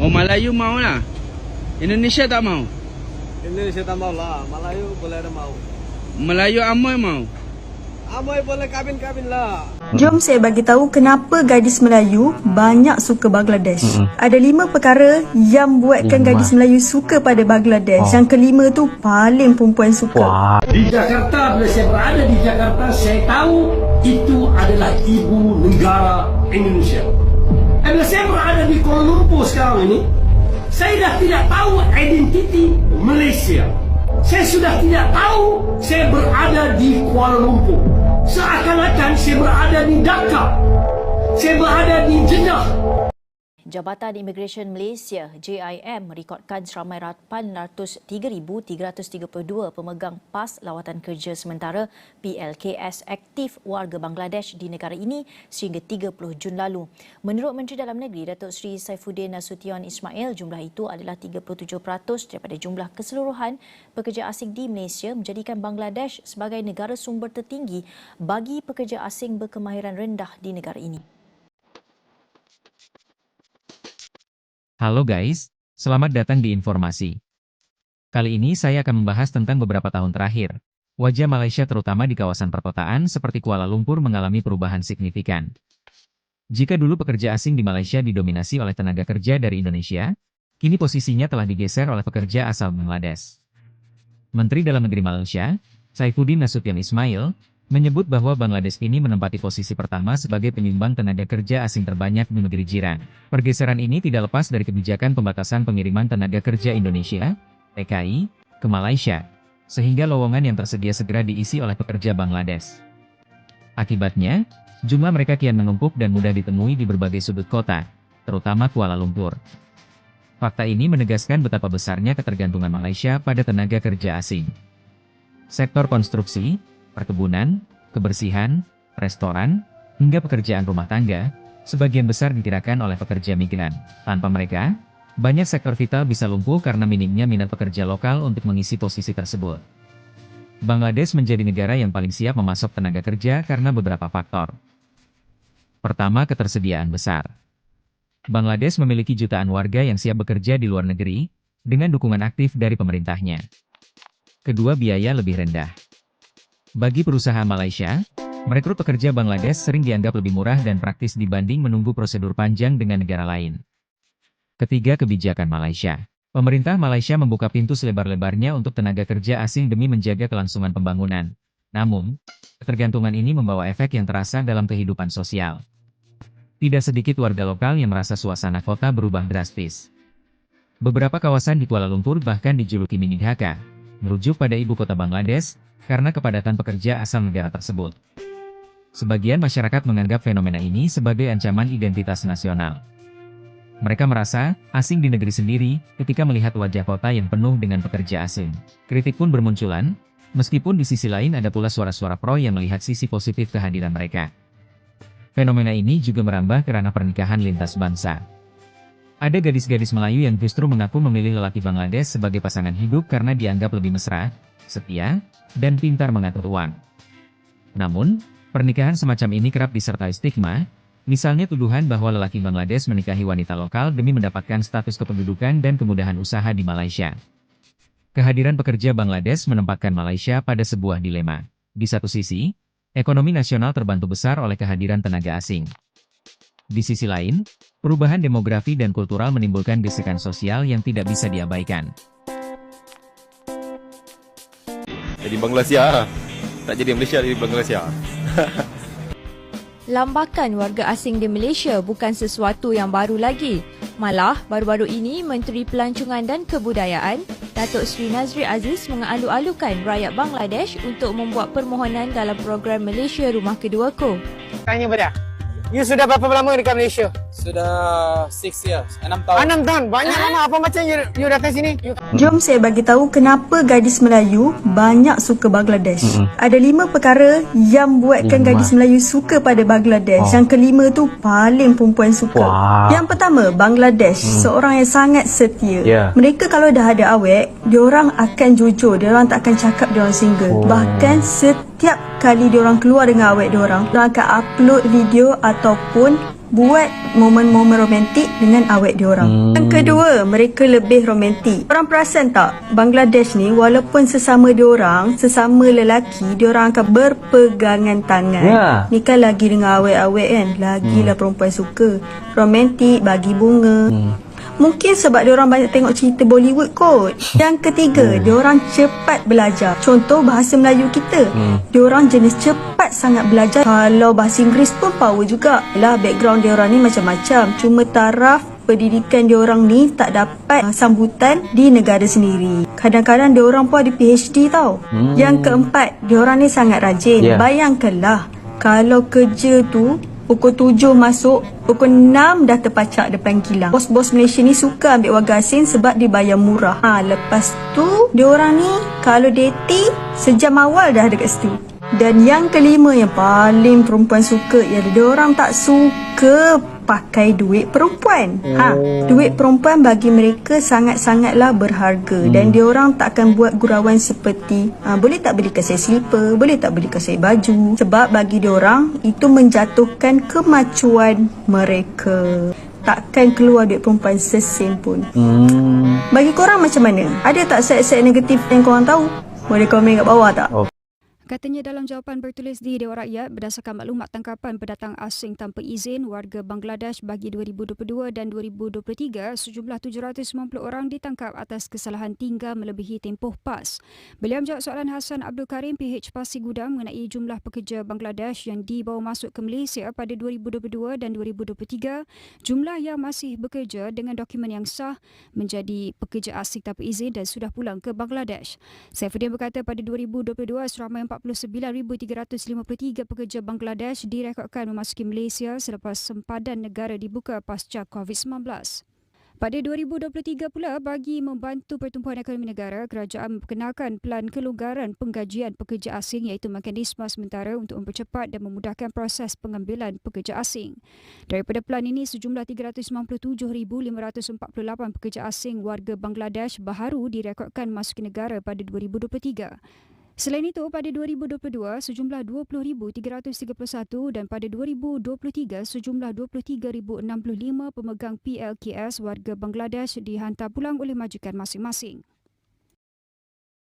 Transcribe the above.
Oh, Melayu mau lah. Indonesia tak mau. Indonesia tak mau lah. Melayu boleh ada mau. Melayu Amoy mau. Amoy boleh kawin-kawin lah. Jom saya bagi tahu kenapa gadis Melayu banyak suka Bangladesh. Ada 5 perkara yang buatkan gadis Melayu suka pada Bangladesh. Yang kelima tu paling perempuan suka. Di Jakarta, bila saya berada di Jakarta, saya tahu itu adalah ibu negara Indonesia. Bila saya berada di Kuala Lumpur sekarang ini, saya dah tidak tahu identiti Malaysia. Saya sudah tidak tahu saya berada di Kuala Lumpur. Seakan-akan saya berada di Dhaka. Saya berada di Jeddah. Jabatan Imigresen Malaysia JIM merekodkan seramai 803,332 pemegang PAS lawatan kerja sementara PLKS aktif warga Bangladesh di negara ini sehingga 30 Jun lalu. Menurut Menteri Dalam Negeri Datuk Seri Saifuddin Nasution Ismail, jumlah itu adalah 37% daripada jumlah keseluruhan pekerja asing di Malaysia, menjadikan Bangladesh sebagai negara sumber tertinggi bagi pekerja asing berkemahiran rendah di negara ini. Halo guys, selamat datang di informasi. Kali ini saya akan membahas tentang beberapa tahun terakhir. Wajah Malaysia terutama di kawasan perkotaan seperti Kuala Lumpur mengalami perubahan signifikan. Jika dulu pekerja asing di Malaysia didominasi oleh tenaga kerja dari Indonesia, kini posisinya telah digeser oleh pekerja asal Bangladesh. Menteri Dalam Negeri Malaysia, Saifuddin Nasution Ismail, menyebut bahwa Bangladesh ini menempati posisi pertama sebagai penyumbang tenaga kerja asing terbanyak di negeri jiran. Pergeseran ini tidak lepas dari kebijakan pembatasan pengiriman tenaga kerja Indonesia, TKI, ke Malaysia, sehingga lowongan yang tersedia segera diisi oleh pekerja Bangladesh. Akibatnya, jumlah mereka kian menumpuk dan mudah ditemui di berbagai sudut kota, terutama Kuala Lumpur. Fakta ini menegaskan betapa besarnya ketergantungan Malaysia pada tenaga kerja asing. Sektor konstruksi, perkebunan, kebersihan, restoran, hingga pekerjaan rumah tangga, sebagian besar dikirakan oleh pekerja migran. Tanpa mereka, banyak sektor vital bisa lumpuh karena minimnya minat pekerja lokal untuk mengisi posisi tersebut. Bangladesh menjadi negara yang paling siap memasok tenaga kerja karena beberapa faktor. Pertama, ketersediaan besar. Bangladesh memiliki jutaan warga yang siap bekerja di luar negeri, dengan dukungan aktif dari pemerintahnya. Kedua, biaya lebih rendah. Bagi perusahaan Malaysia, merekrut pekerja Bangladesh sering dianggap lebih murah dan praktis dibanding menunggu prosedur panjang dengan negara lain. Ketiga, kebijakan Malaysia. Pemerintah Malaysia membuka pintu selebar-lebarnya untuk tenaga kerja asing demi menjaga kelangsungan pembangunan. Namun, ketergantungan ini membawa efek yang terasa dalam kehidupan sosial. Tidak sedikit warga lokal yang merasa suasana kota berubah drastis. Beberapa kawasan di Kuala Lumpur bahkan dijuluki mini Dhaka, merujuk pada ibu kota Bangladesh, karena kepadatan pekerja asal negara tersebut. Sebagian masyarakat menganggap fenomena ini sebagai ancaman identitas nasional. Mereka merasa asing di negeri sendiri ketika melihat wajah kota yang penuh dengan pekerja asing. Kritik pun bermunculan, meskipun di sisi lain ada pula suara-suara pro yang melihat sisi positif kehadiran mereka. Fenomena ini juga merambah ke ranah pernikahan lintas bangsa. Ada gadis-gadis Melayu yang justru mengaku memilih lelaki Bangladesh sebagai pasangan hidup karena dianggap lebih mesra, setia, dan pintar mengatur uang. Namun, pernikahan semacam ini kerap disertai stigma, misalnya tuduhan bahwa lelaki Bangladesh menikahi wanita lokal demi mendapatkan status kependudukan dan kemudahan usaha di Malaysia. Kehadiran pekerja Bangladesh menempatkan Malaysia pada sebuah dilema. Di satu sisi, ekonomi nasional terbantu besar oleh kehadiran tenaga asing. Di sisi lain, perubahan demografi dan kultural menimbulkan gesekan sosial yang tidak bisa diabaikan. Jadi Bangladesh, tak jadi Malaysia, jadi Bangladesh. Lambakan warga asing di Malaysia bukan sesuatu yang baru lagi. Malah, baru-baru ini Menteri Pelancongan dan Kebudayaan, Datuk Seri Nazri Aziz mengalu-alukan rakyat Bangladesh untuk membuat permohonan dalam program Malaysia Rumah Keduaku. Tanya pada, you sudah berapa lama dekat Malaysia? Sudah 6 years, 6 tahun. 6 tahun, banyak lama. Apa macam you datang sini? Jom saya bagi tahu kenapa gadis Melayu banyak suka Bangladesh. Ada 5 perkara yang buatkan gadis Melayu suka pada Bangladesh. Yang kelima tu paling perempuan suka. Yang pertama, Bangladesh, seorang yang sangat setia. Mereka kalau dah ada awet, diorang akan jujur, diorang tak akan cakap diorang single. Bahkan setiap kali diorang keluar dengan awet diorang akan upload video ataupun buat momen-momen romantik dengan awet diorang. Yang kedua, mereka lebih romantik. Orang perasan tak, Bangladesh ni walaupun sesama diorang, sesama lelaki, diorang akan berpegangan tangan. Ni kan lagi dengan awet-awet kan, lagilah perempuan suka. Romantik, bagi bunga. Mungkin sebab diorang banyak tengok cerita Bollywood kot. Yang ketiga, diorang cepat belajar. Contoh bahasa Melayu kita. Diorang jenis cepat sangat belajar. Kalau bahasa Inggeris pun power juga. Yalah, background diorang ni macam-macam. Cuma taraf pendidikan diorang ni tak dapat sambutan di negara sendiri. Kadang-kadang diorang pun ada PhD tau. Yang keempat, diorang ni sangat rajin. Bayangkanlah, kalau kerja tu pukul 7 masuk, pukul 6 dah terpacak depan kilang. Bos-bos Malaysia ni suka ambil warga asing sebab dibayar murah. Lepas tu, diorang ni kalau dating, sejam awal dah dekat situ. Dan yang kelima yang paling perempuan suka ialah diorang tak suka pakai duit perempuan. Duit perempuan bagi mereka sangat-sangatlah berharga. Dan diorang tak akan buat gurauan seperti boleh tak belikan saya slipper, boleh tak belikan saya baju. Sebab bagi diorang itu menjatuhkan kemacuan mereka. Takkan keluar duit perempuan sesen pun. Bagi korang macam mana? Ada tak set-set negatif yang korang tahu? Boleh komen kat bawah tak? Katanya dalam jawapan bertulis di Dewan Rakyat berdasarkan maklumat tangkapan pendatang asing tanpa izin warga Bangladesh bagi 2022 dan 2023, sejumlah 790 orang ditangkap atas kesalahan tinggal melebihi tempoh PAS. Beliau menjawab soalan Hassan Abdul Karim PH Pasir Gudang mengenai jumlah pekerja Bangladesh yang dibawa masuk ke Malaysia pada 2022 dan 2023. Jumlah yang masih bekerja dengan dokumen yang sah menjadi pekerja asing tanpa izin dan sudah pulang ke Bangladesh. Saifuddin berkata pada 2022 seramai 49,353 pekerja Bangladesh direkodkan memasuki Malaysia selepas sempadan negara dibuka pasca COVID-19. Pada 2023 pula, bagi membantu pertumbuhan ekonomi negara, kerajaan memperkenalkan pelan kelonggaran penggajian pekerja asing iaitu mekanisme sementara untuk mempercepat dan memudahkan proses pengambilan pekerja asing. Daripada pelan ini, sejumlah 397,548 pekerja asing warga Bangladesh baharu direkodkan memasuki negara pada 2023. Selain itu, pada 2022, sejumlah 20,331 dan pada 2023, sejumlah 23,065 pemegang PLKS warga Bangladesh dihantar pulang oleh majikan masing-masing.